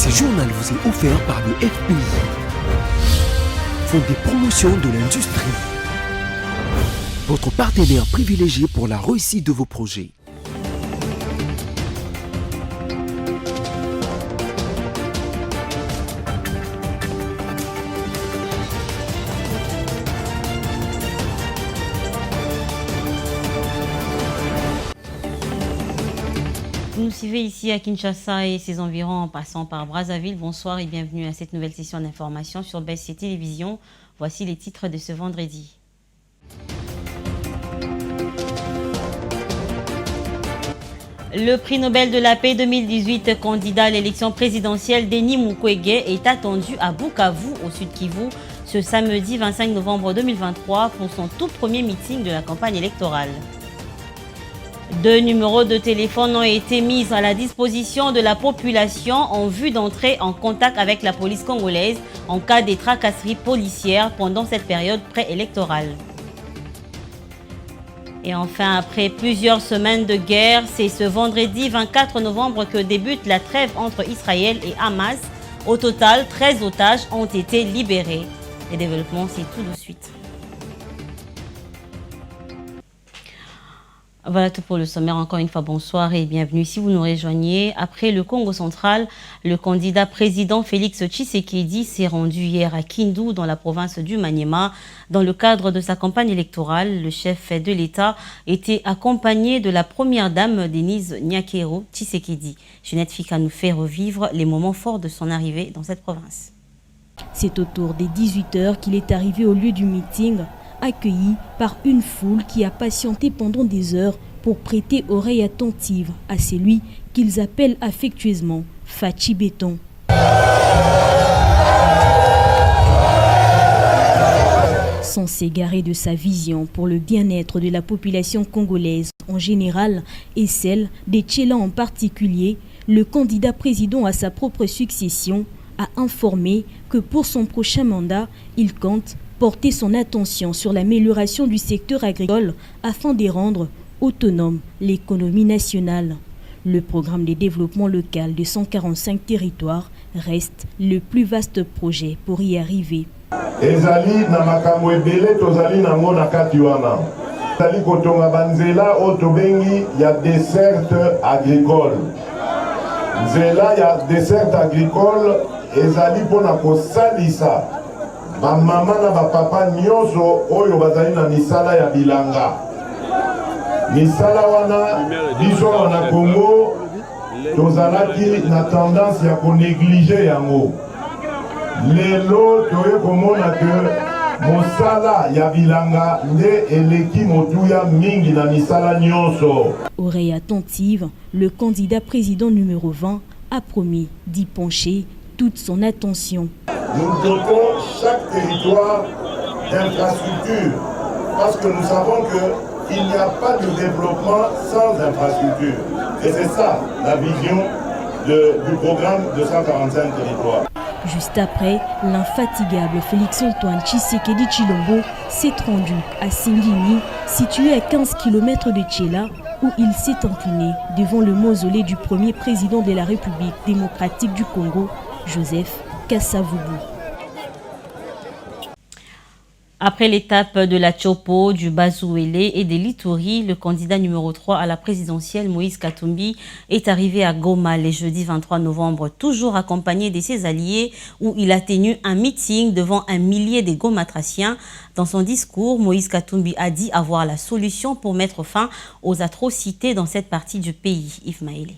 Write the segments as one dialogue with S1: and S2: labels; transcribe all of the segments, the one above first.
S1: Ce journal vous est offert par le FPI, Fonds des promotions de l'industrie, votre partenaire privilégié pour la réussite de vos projets.
S2: Vous nous suivez ici à Kinshasa et ses environs en passant par Brazzaville. Bonsoir et bienvenue à cette nouvelle session d'information sur BSC Télévision. Voici les titres de ce vendredi. Le prix Nobel de la paix 2018, candidat à l'élection présidentielle Denis Mukwege, est attendu à Bukavu, au Sud Kivu, ce samedi 25 novembre 2023 pour son tout premier meeting de la campagne électorale. 2 numéros de téléphone ont été mis à la disposition de la population en vue d'entrer en contact avec la police congolaise en cas de tracasseries policières pendant cette période préélectorale. Et enfin, après plusieurs semaines de guerre, c'est ce vendredi 24 novembre que débute la trêve entre Israël et Hamas. Au total, 13 otages ont été libérés. Les développements, c'est tout de suite. Voilà tout pour le sommaire. Encore une fois, bonsoir et bienvenue. Si vous nous rejoignez, après le Congo central, le candidat président Félix Tshisekedi s'est rendu hier à Kindu, dans la province du Maniema. Dans le cadre de sa campagne électorale, le chef de l'État était accompagné de la première dame Denise Nyakero Tshisekedi. Jeanette Fika nous fait revivre les moments forts de son arrivée dans cette province.
S3: C'est autour des 18h qu'il est arrivé au lieu du meeting, accueilli par une foule qui a patienté pendant des heures pour prêter oreille attentive à celui qu'ils appellent affectueusement Fachi Béton. Sans s'égarer de sa vision pour le bien-être de la population congolaise en général et celle des Tchélas en particulier, le candidat président à sa propre succession a informé que pour son prochain mandat, il compte porter son attention sur l'amélioration du secteur agricole afin de rendre autonome l'économie nationale. Le programme de développement local de 145 territoires reste le plus vaste projet pour y arriver.
S4: Ezali na makambo ebele tozali nango na kati wana. Ezali kotonga banzela o tobengi ya desserte agricole. Nzela ya desserte agricole ezali pona kosalisa ba mama na ba papa nyonso oyo bazali na misala ya bilanga. Misala wana biso na Congo tozalaki na tendance ya ko négliger yango. Lelo toye komona que mosala ya bilanga nde eleki motuya mingi na misala nyonso.
S3: Oreille attentive, le candidat président numéro 20 a promis d'y pencher toute son attention.
S4: Nous dotons chaque territoire d'infrastructures parce que nous savons qu'il n'y a pas de développement sans infrastructure. Et c'est ça la vision du programme de 145 territoires.
S3: Juste après, l'infatigable Félix-Antoine Tshisekedi Tshilombo s'est rendu à Singini, situé à 15 km de Tchéla, où il s'est incliné devant le mausolée du premier président de la République démocratique du Congo, Joseph Kasavubu.
S2: Après l'étape de la Tchopo, du Bazouélé et des Lituri, le candidat numéro 3 à la présidentielle, Moïse Katumbi, est arrivé à Goma le jeudi 23 novembre, toujours accompagné de ses alliés, où il a tenu un meeting devant un millier de Gomatraciens. Dans son discours, Moïse Katumbi a dit avoir la solution pour mettre fin aux atrocités dans cette partie du pays. Yves Maélé.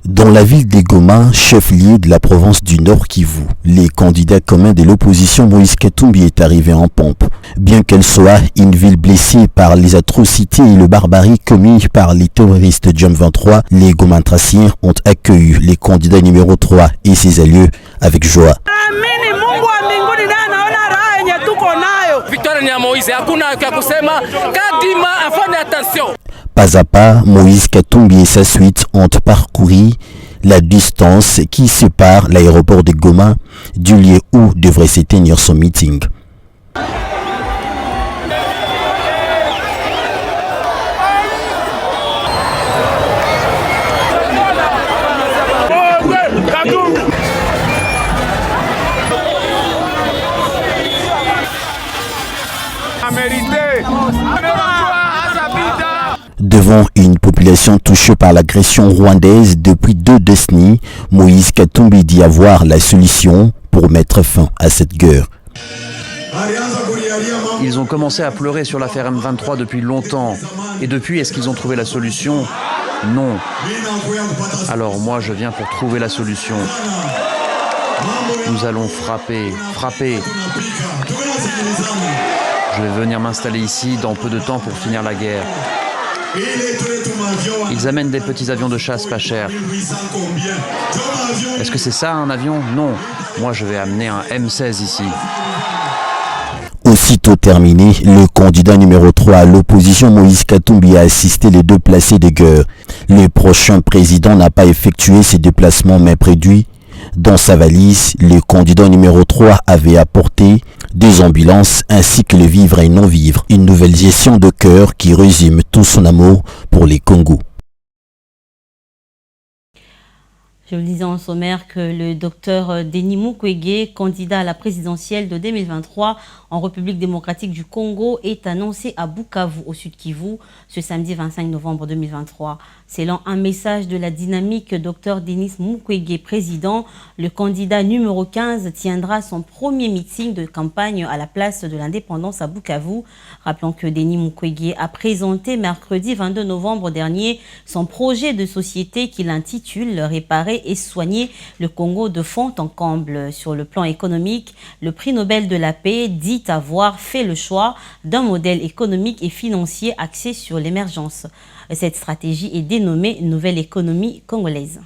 S5: Dans la ville de Goma, chef-lieu de la province du Nord Kivu, les candidats communs de l'opposition Moïse Katumbi est arrivé en pompe. Bien qu'elle soit une ville blessée par les atrocités et le barbarie commis par les terroristes du M23, les Gomatraciens ont accueilli les candidats numéro 3 et ses alliés avec joie. Pas à pas, Moïse Katumbi et sa suite ont parcouru la distance qui sépare l'aéroport de Goma du lieu où devrait se tenir son meeting. Devant une population touchée par l'agression rwandaise depuis 2 décennies, Moïse Katumbi dit avoir la solution pour mettre fin à cette guerre.
S6: Ils ont commencé à pleurer sur l'affaire M23 depuis longtemps. Et depuis, est-ce qu'ils ont trouvé la solution? Non. Alors moi, je viens pour trouver la solution. Nous allons frapper. Je vais venir m'installer ici dans peu de temps pour finir la guerre. Ils amènent des petits avions de chasse pas chers. Est-ce que c'est ça un avion? Non. Moi, je vais amener un M16 ici.
S5: Aussitôt terminé, le candidat numéro 3 à l'opposition, Moïse Katumbi, a assisté les déplacés de guerre. Le prochain président n'a pas effectué ses déplacements mais préduit. Dans sa valise, le candidat numéro 3 avait apporté des ambulances ainsi que le vivre et non-vivre. Une nouvelle gestion de cœur qui résume tout son amour pour les Congos.
S2: Je vous disais en sommaire que le docteur Denis Mukwege, candidat à la présidentielle de 2023 en République démocratique du Congo, est annoncé à Bukavu, au Sud Kivu, ce samedi 25 novembre 2023. Selon un message de la dynamique Dr Denis Mukwege, président, le candidat numéro 15 tiendra son premier meeting de campagne à la place de l'indépendance à Bukavu. Rappelons que Denis Mukwege a présenté mercredi 22 novembre dernier son projet de société qu'il intitule « Réparer et soigner le Congo de fond en comble ». Sur le plan économique, le prix Nobel de la paix dit avoir fait le choix d'un modèle économique et financier axé sur l'émergence. Cette stratégie est dénommée Nouvelle économie congolaise.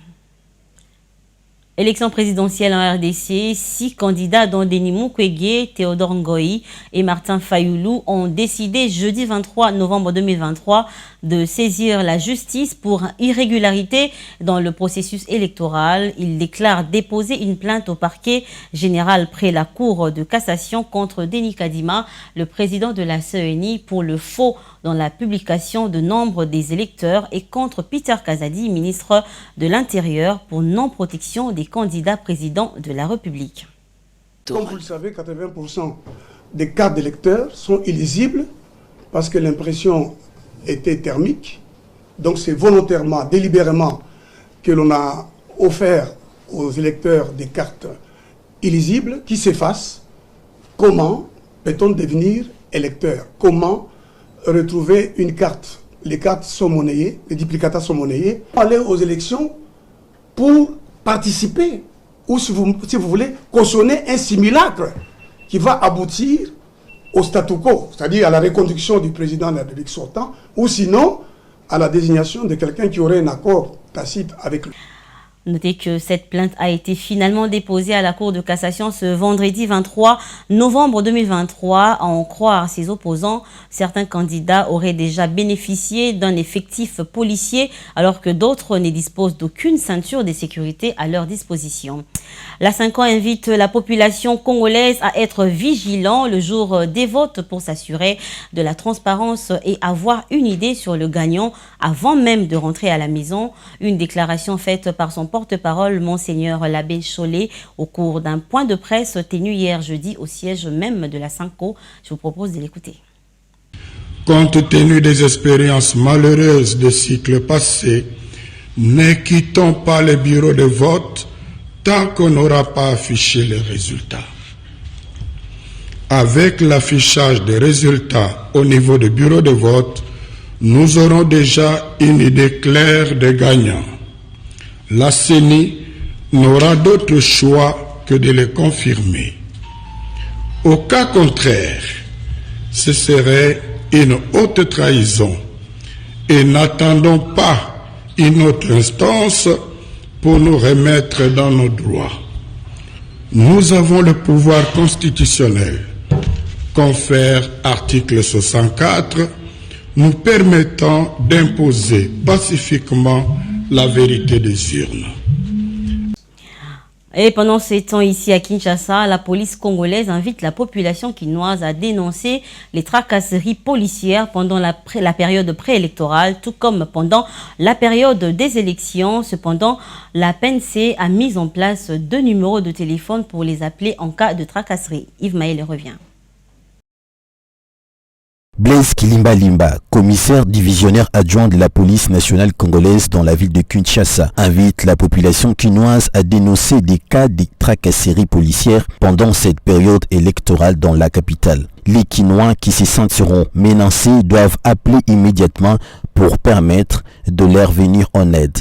S2: Élection présidentielle en RDC, 6 candidats dont Denis Mukwege, Théodore Ngoï et Martin Fayoulou ont décidé jeudi 23 novembre 2023 de saisir la justice pour irrégularité dans le processus électoral. Ils déclarent déposer une plainte au parquet général près la Cour de cassation contre Denis Kadima, le président de la CENI, pour le faux dans la publication de nombre des électeurs et contre Peter Kazadi, ministre de l'Intérieur, pour non-protection des candidats présidents de la République.
S7: Comme vous le savez, 80% des cartes d'électeurs sont illisibles parce que l'impression était thermique. Donc c'est volontairement, délibérément que l'on a offert aux électeurs des cartes illisibles qui s'effacent. Comment peut-on devenir électeur? Comment retrouver une carte? Les cartes sont monnayées, les duplicata sont monnayés. Aller aux élections pour participer ou si vous voulez cautionner un simulacre qui va aboutir au statu quo, c'est-à-dire à la reconduction du président de la République sortant, ou sinon à la désignation de quelqu'un qui aurait un accord tacite avec lui.
S2: Notez que cette plainte a été finalement déposée à la Cour de cassation ce vendredi 23 novembre 2023. À en croire ses opposants, certains candidats auraient déjà bénéficié d'un effectif policier alors que d'autres ne disposent d'aucune ceinture de sécurité à leur disposition. La 5 ans invite la population congolaise à être vigilant le jour des votes pour s'assurer de la transparence et avoir une idée sur le gagnant avant même de rentrer à la maison. Une déclaration faite par son porte-parole, Monseigneur l'abbé Chollet, au cours d'un point de presse tenu hier jeudi au siège même de la Synco. Je vous propose de l'écouter.
S8: Compte tenu des expériences malheureuses des cycles passés, ne quittons pas les bureaux de vote tant qu'on n'aura pas affiché les résultats. Avec l'affichage des résultats au niveau des bureaux de vote, nous aurons déjà une idée claire des gagnants. La CENI n'aura d'autre choix que de les confirmer. Au cas contraire, ce serait une haute trahison et n'attendons pas une autre instance pour nous remettre dans nos droits. Nous avons le pouvoir constitutionnel, confère article 64, nous permettant d'imposer pacifiquement la vérité des urnes.
S2: Et pendant ces temps ici à Kinshasa, la police congolaise invite la population quinoise à dénoncer les tracasseries policières pendant la période préélectorale, tout comme pendant la période des élections. Cependant, la PNC a mis en place 2 numéros de téléphone pour les appeler en cas de tracasserie. Yves Maël revient.
S5: Blaise Kilimba Limba, commissaire divisionnaire adjoint de la police nationale congolaise dans la ville de Kinshasa, invite la population quinoise à dénoncer des cas de tracasseries policières pendant cette période électorale dans la capitale. Les Quinois qui se sentiront menacés doivent appeler immédiatement pour permettre de leur venir en aide.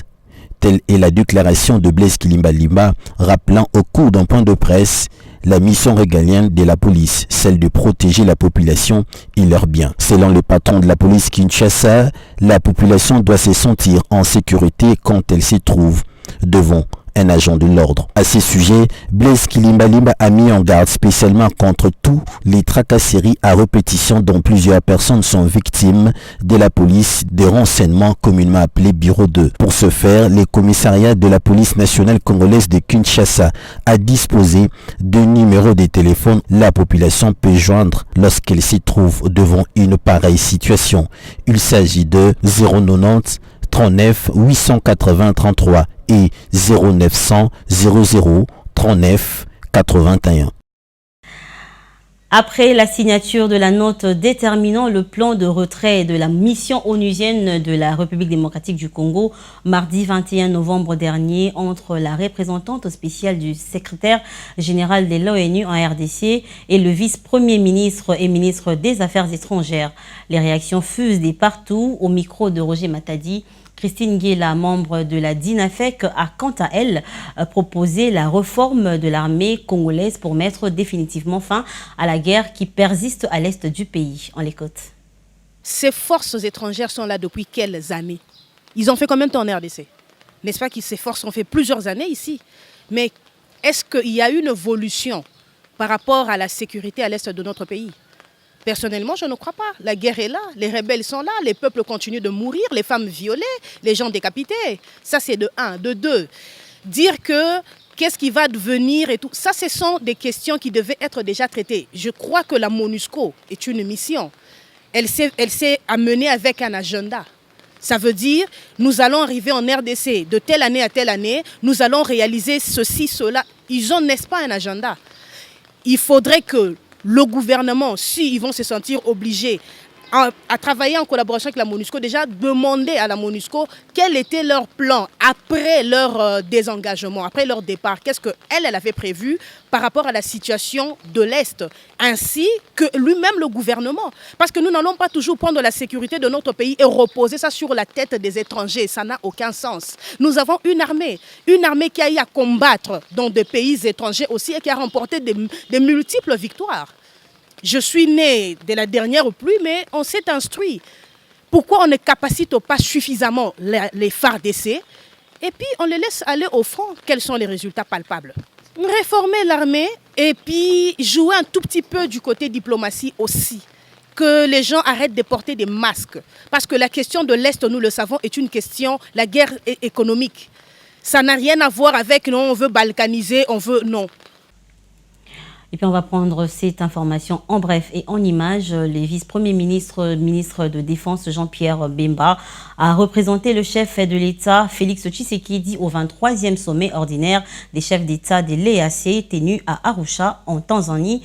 S5: Telle est la déclaration de Blaise Kilimba Limba, rappelant au cours d'un point de presse la mission régalienne de la police, celle de protéger la population et leurs biens. Selon le patron de la police Kinshasa, la population doit se sentir en sécurité quand elle se trouve devant un agent de l'ordre. À ce sujet, Blaise Kilimba Limba a mis en garde spécialement contre tous les tracasseries à répétition dont plusieurs personnes sont victimes de la police des renseignements communément appelé Bureau 2. Pour ce faire, le commissariat de la police nationale congolaise de Kinshasa a disposé de numéros de téléphone. La population peut joindre lorsqu'elle se trouve devant une pareille situation. Il s'agit de 090 39 880 33 et 0900 00 39 81.
S2: Après la signature de la note déterminant le plan de retrait de la mission onusienne de la République démocratique du Congo, mardi 21 novembre dernier, entre la représentante spéciale du secrétaire général de l'ONU en RDC et le vice-premier ministre et ministre des Affaires étrangères. Les réactions fusent de partout. Au micro de Roger Matadi, Christine Guéla, membre de la DINAFEC, a quant à elle proposé la réforme de l'armée congolaise pour mettre définitivement fin à la guerre qui persiste à l'est du pays. On l'écoute.
S9: Ces forces étrangères sont là depuis quelles années? Ils ont fait combien de temps en RDC? N'est-ce pas que ces forces ont fait plusieurs années ici? Mais est-ce qu'il y a une évolution par rapport à la sécurité à l'est de notre pays? Personnellement, je ne crois pas. La guerre est là, les rebelles sont là, les peuples continuent de mourir, les femmes violées, les gens décapités. Ça, c'est de un. De deux, dire que qu'est-ce qui va devenir et tout, ça, ce sont des questions qui devaient être déjà traitées. Je crois que la MONUSCO est une mission. Elle s'est amenée avec un agenda. Ça veut dire, nous allons arriver en RDC de telle année à telle année, nous allons réaliser ceci, cela. Ils ont, n'est-ce pas, un agenda? Il faudrait que le gouvernement, s'ils vont se sentir obligés à travailler en collaboration avec la MONUSCO, déjà demander à la MONUSCO quel était leur plan après leur désengagement, après leur départ. Qu'est-ce qu'elle avait prévu par rapport à la situation de l'Est, ainsi que lui-même le gouvernement. Parce que nous n'allons pas toujours prendre la sécurité de notre pays et reposer ça sur la tête des étrangers. Ça n'a aucun sens. Nous avons une armée qui a eu à combattre dans des pays étrangers aussi et qui a remporté des multiples victoires. Je suis né de la dernière pluie, mais on s'est instruit. Pourquoi on ne capacite pas suffisamment les FARDC et puis on les laisse aller au front? Quels sont les résultats palpables? Réformer l'armée et puis jouer un tout petit peu du côté diplomatie aussi. Que les gens arrêtent de porter des masques. Parce que la question de l'Est, nous le savons, est une question, la guerre économique. Ça n'a rien à voir avec non, on veut balkaniser, on veut non.
S2: Et puis on va prendre cette information en bref et en images. Le vice-premier ministre de Défense Jean-Pierre Bemba a représenté le chef de l'État Félix Tshisekedi au 23e sommet ordinaire des chefs d'État de l'EAC tenu à Arusha en Tanzanie,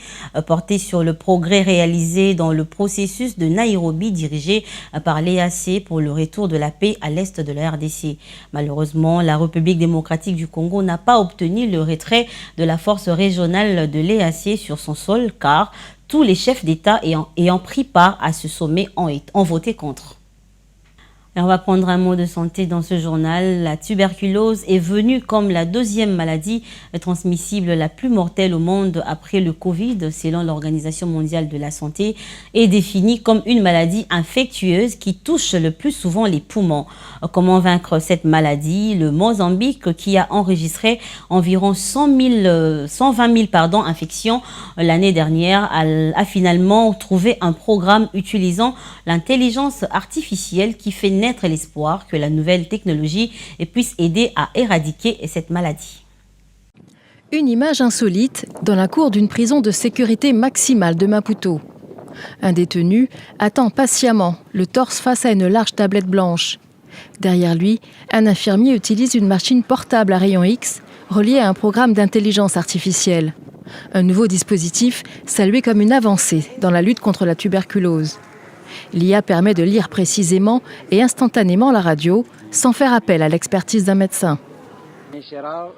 S2: porté sur le progrès réalisé dans le processus de Nairobi dirigé par l'EAC pour le retour de la paix à l'est de la RDC. Malheureusement, la République démocratique du Congo n'a pas obtenu le retrait de la force régionale de l'EAC sur son sol, car tous les chefs d'État ayant pris part à ce sommet ont voté contre. Et on va prendre un mot de santé dans ce journal. La tuberculose est venue comme la deuxième maladie transmissible la plus mortelle au monde après le Covid, selon l'Organisation mondiale de la santé, et définie comme une maladie infectieuse qui touche le plus souvent les poumons. Comment vaincre cette maladie? Le Mozambique, qui a enregistré environ 120 000 infections l'année dernière, a finalement trouvé un programme utilisant l'intelligence artificielle qui fait naître l'espoir que la nouvelle technologie puisse aider à éradiquer cette maladie.
S10: Une image insolite dans la cour d'une prison de sécurité maximale de Maputo. Un détenu attend patiemment, le torse face à une large tablette blanche. Derrière lui, un infirmier utilise une machine portable à rayon X reliée à un programme d'intelligence artificielle. Un nouveau dispositif salué comme une avancée dans la lutte contre la tuberculose. L'IA permet de lire précisément et instantanément la radio sans faire appel à l'expertise d'un médecin.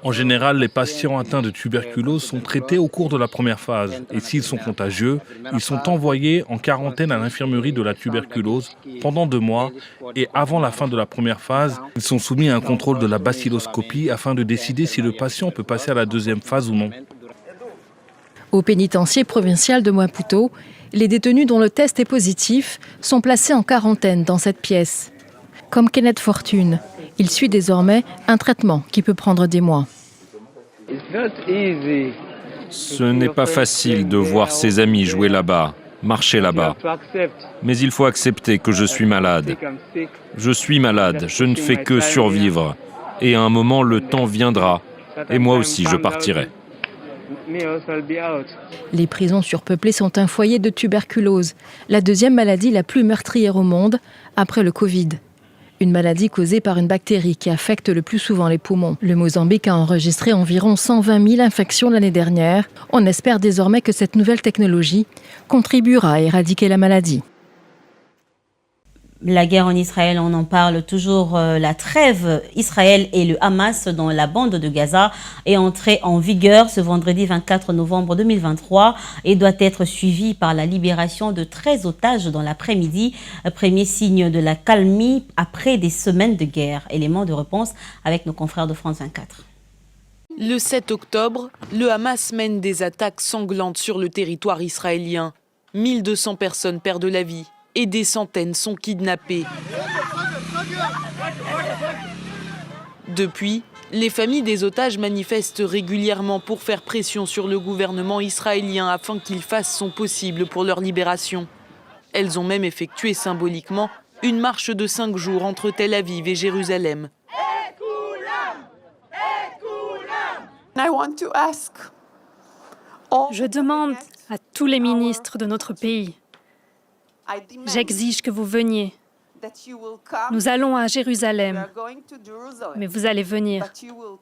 S11: En général, les patients atteints de tuberculose sont traités au cours de la première phase. Et s'ils sont contagieux, ils sont envoyés en quarantaine à l'infirmerie de la tuberculose pendant 2 mois. Et avant la fin de la première phase, ils sont soumis à un contrôle de la bacilloscopie afin de décider si le patient peut passer à la 2e phase ou non.
S10: Au pénitencier provincial de Maputo, les détenus dont le test est positif sont placés en quarantaine dans cette pièce. Comme Kenneth Fortune, il suit désormais un traitement qui peut prendre des mois.
S12: Ce n'est pas facile de voir ses amis jouer là-bas, marcher là-bas. Mais il faut accepter que je suis malade. Je suis malade, je ne fais que survivre. Et à un moment, le temps viendra. Et moi aussi, je partirai.
S10: Les prisons surpeuplées sont un foyer de tuberculose, la 2e maladie la plus meurtrière au monde, après le Covid. Une maladie causée par une bactérie qui affecte le plus souvent les poumons. Le Mozambique a enregistré environ 120 000 infections l'année dernière. On espère désormais que cette nouvelle technologie contribuera à éradiquer la maladie.
S2: La guerre en Israël, on en parle toujours. La trêve Israël et le Hamas dans la bande de Gaza est entrée en vigueur ce vendredi 24 novembre 2023 et doit être suivie par la libération de 13 otages dans l'après-midi. Premier signe de la calmie après des semaines de guerre. Élément de réponse avec nos confrères de France 24.
S13: Le 7 octobre, le Hamas mène des attaques sanglantes sur le territoire israélien. 1200 personnes perdent la vie et des centaines sont kidnappées. Depuis, les familles des otages manifestent régulièrement pour faire pression sur le gouvernement israélien afin qu'il fasse son possible pour leur libération. Elles ont même effectué symboliquement une marche de 5 jours entre Tel Aviv et Jérusalem.
S14: Je demande à tous les ministres de notre pays, j'exige que vous veniez. Nous allons à Jérusalem, mais vous allez venir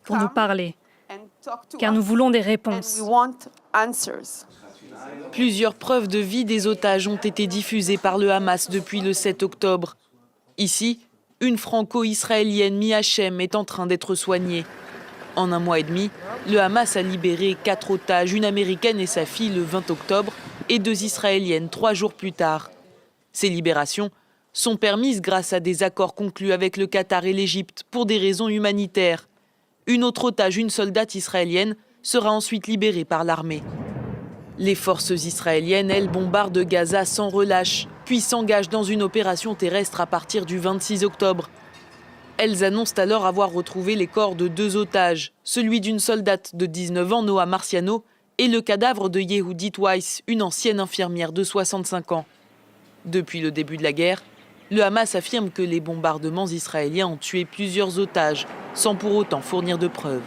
S14: pour nous parler, car nous voulons des réponses.
S13: Plusieurs preuves de vie des otages ont été diffusées par le Hamas depuis le 7 octobre. Ici, une franco-israélienne Mi-Hachem est en train d'être soignée. En 1 mois et demi, le Hamas a libéré 4 otages, une américaine et sa fille le 20 octobre et 2 israéliennes 3 jours plus tard. Ces libérations sont permises grâce à des accords conclus avec le Qatar et l'Égypte pour des raisons humanitaires. Une autre otage, une soldate israélienne, sera ensuite libérée par l'armée. Les forces israéliennes, elles, bombardent Gaza sans relâche, puis s'engagent dans une opération terrestre à partir du 26 octobre. Elles annoncent alors avoir retrouvé les corps de 2 otages, celui d'une soldate de 19 ans, Noah Marciano, et le cadavre de Yehudit Weiss, une ancienne infirmière de 65 ans. Depuis le début de la guerre, le Hamas affirme que les bombardements israéliens ont tué plusieurs otages, sans pour autant fournir de preuves.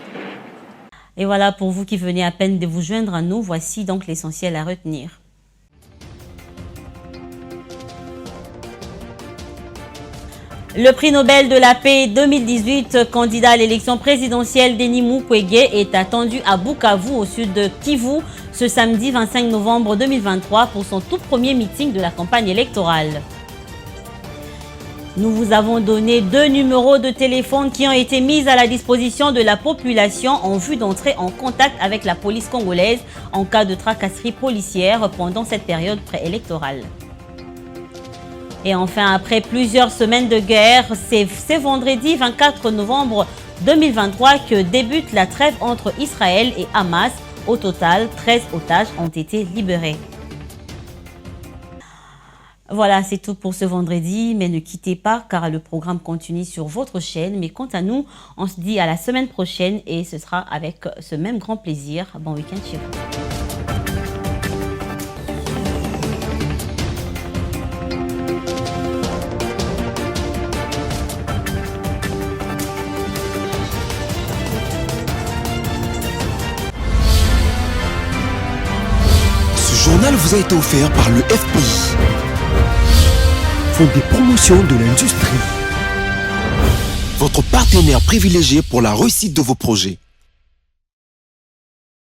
S2: Et voilà, pour vous qui venez à peine de vous joindre à nous, voici donc l'essentiel à retenir. Le prix Nobel de la paix 2018, candidat à l'élection présidentielle Denis Mukwege, est attendu à Bukavu, au sud de Kivu, ce samedi 25 novembre 2023 pour son tout premier meeting de la campagne électorale. Nous vous avons donné 2 numéros de téléphone qui ont été mis à la disposition de la population en vue d'entrer en contact avec la police congolaise en cas de tracasserie policière pendant cette période préélectorale. Et enfin, après plusieurs semaines de guerre, c'est vendredi 24 novembre 2023 que débute la trêve entre Israël et Hamas. Au total, 13 otages ont été libérés. Voilà, c'est tout pour ce vendredi, mais ne quittez pas car le programme continue sur votre chaîne. Mais quant à nous, on se dit à la semaine prochaine et ce sera avec ce même grand plaisir. Bon week-end chez vous.
S1: Ce journal vous a été offert par le FPI. Fonds des promotions de l'industrie. Votre partenaire privilégié pour la réussite de vos projets.